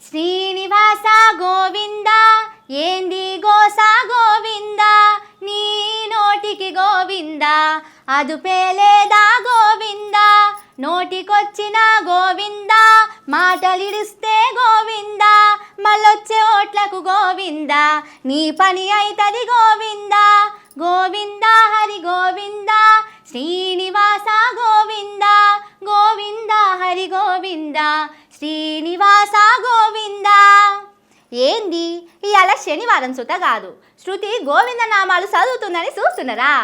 శ్రీనివాస గోవింద ఏంది గోస గోవింద నీ నోటికి గోవింద అదుపేలేదా గోవింద నోటికొచ్చిన గోవింద మాటలిడిస్తే గోవింద మళ్ళొచ్చే ఓట్లకు గోవింద నీ పని అయితది గోవింద గోవింద హరి గోవింద శ్రీనివాస గోవింద గోవింద హరి గోవింద శ్రీనివాస గోవింద. ఏంది ఇవాళ శనివారం సుత కాదు, శృతి గోవింద నామాలు చదువుతుందని చూస్తున్నారా?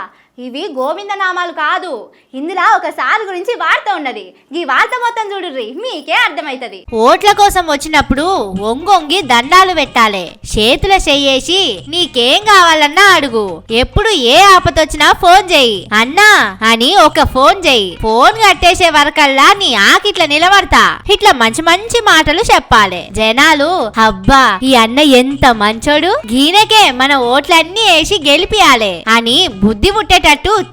ఇవి గోవింద నామాలు కాదు, ఇందులో ఒక సార్ గురించి వార్త ఉన్నది. ఈ వార్త మొత్తం చూడుర్రి, మీకే అర్థమైతది. ఓట్ల కోసం వచ్చినప్పుడు ఒంగొంగి దండాలు పెట్టాలి, చేతుల చెయ్యేసి నీకేం కావాలన్నా అడుగు, ఎప్పుడు ఏ ఆపతొచ్చినా ఫోన్ చెయ్యి అన్నా అని ఒక ఫోన్ చెయ్యి. ఫోన్ కట్టేసే వరకల్లా నీ ఆకిట్ల నిలబడతా, ఇట్లా మంచి మంచి మాటలు చెప్పాలి. జనాలు అబ్బా ఈ అన్న ఎంత మంచోడు, గీనకే మన ఓట్లన్నీ వేసి గెలిపియాలి అని బుద్ధి పుట్టే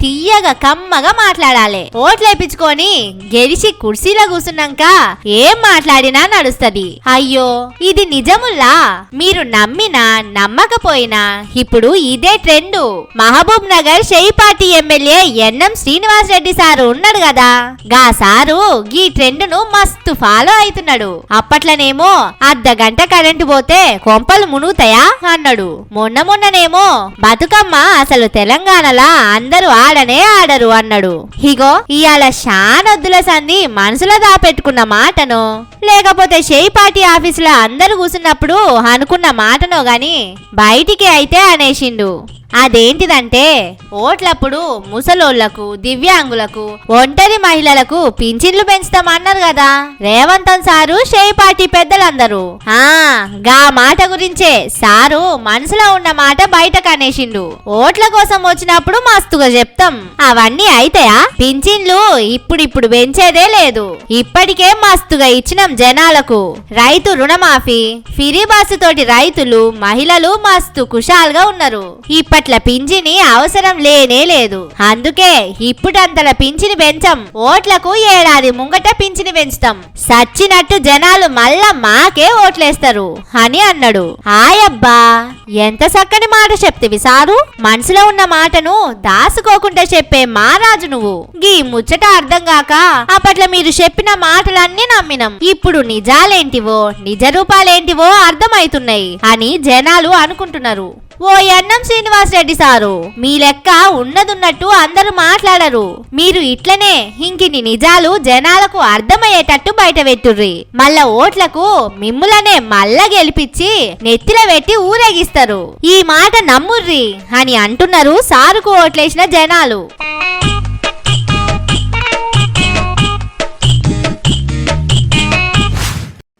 తీయగా కమ్మగా మాట్లాడాలి. ఓట్లేపించుకొని గెలిచి కుర్చీలో కూర్చున్నాక ఏం మాట్లాడినా నడుస్తది. అయ్యో ఇది నిజముల్లా, మీరు నమ్మినా నమ్మకపోయినా ఇప్పుడు ఇదే ట్రెండ్. మహబూబ్ నగర్ షేయిపాటి MLA N M Srinivas Reddy sir ఉన్నాడు కదా, గా సారు ఈ ట్రెండ్ ను మస్తు ఫాలో అవుతున్నాడు. అప్పట్లనేమో అర్ధగంట కరెంటు పోతే కొంపలు మునుగుతాయా అన్నాడు. మొన్ననేమో బతుకమ్మ అసలు తెలంగాణలా అందరూ ఆడనే ఆడరు అన్నాడు. ఇగో ఇయాల షానొద్దుల సంధి మనసులో దాపెట్టుకున్న మాటను, లేకపోతే షేయిపాటి ఆఫీసులో అందరూ కూర్చున్నప్పుడు అనుకున్న మాటనో గాని బయటికి అయితే అనేసిండు. అదేంటిదంటే ఓట్లప్పుడు ముసలోళ్లకు, దివ్యాంగులకు, ఒంటరి మహిళలకు పింఛన్లు పెంచుతామన్నారు కదా రేవంతన్ సారు, షేయిపాటి పెద్దలందరూ. గా మాట గురించే సారు మనసులో ఉన్న మాట బయటకు అనేసిండు. ఓట్ల కోసం వచ్చినప్పుడు మస్తుగా చెప్తాం, అవన్నీ అయితాయా? పింఛన్లు ఇప్పుడు పెంచేదే లేదు, ఇప్పటికే మస్తుగా ఇచ్చినాం జనాలకు. రైతు రుణమాఫీ, ఫ్రీ బస్సు తోటి రైతులు, మహిళలు మస్తు కుషాల్గా ఉన్నారు. ఇప్పట్ల పింఛని అవసరం లేనే లేదు, అందుకే ఇప్పుడంతల పింఛని పెంచం, ఓట్లకు ఏడాది ముంగట పింఛని పెంచుతాం, సచ్చినట్టు జనాలు మళ్ళా మాకే ఓట్లేస్తారు అని అన్నాడు. ఆయబ్బా ఎంత చక్కని మాట చెప్తివి సారు, మనసులో ఉన్న మాటను దాసుకోకుండా చెప్పే మహారాజు నువ్వు. గీ ముచ్చట అర్థం కాక అప్పట్లో మీరు చెప్పిన మాటలన్నీ నమ్మినం, ఇప్పుడు నిజాలేంటివో నిజ రూపాలేంటివో అర్థమైతున్నాయి అని జనాలు అనుకుంటున్నారు. ఓ ఎన్ఎం శ్రీనివాస్ రెడ్డి సారు, మీ లెక్క ఉన్నదున్నట్టు అందరూ మాట్లాడరు, మీరు ఇట్లనే ఇంకిన్ని నిజాలు జనాలకు అర్థమయ్యేటట్టు బయట పెట్టుర్రి, మళ్ళా ఓట్లకు మిమ్ములనే మళ్ళా గెలిపించి నెత్తిలో పెట్టి ఊరేగిస్తారు, ఈ మాట నమ్ముర్రి అని అంటున్నారు సారుకు ఓట్లేసిన జనాలు.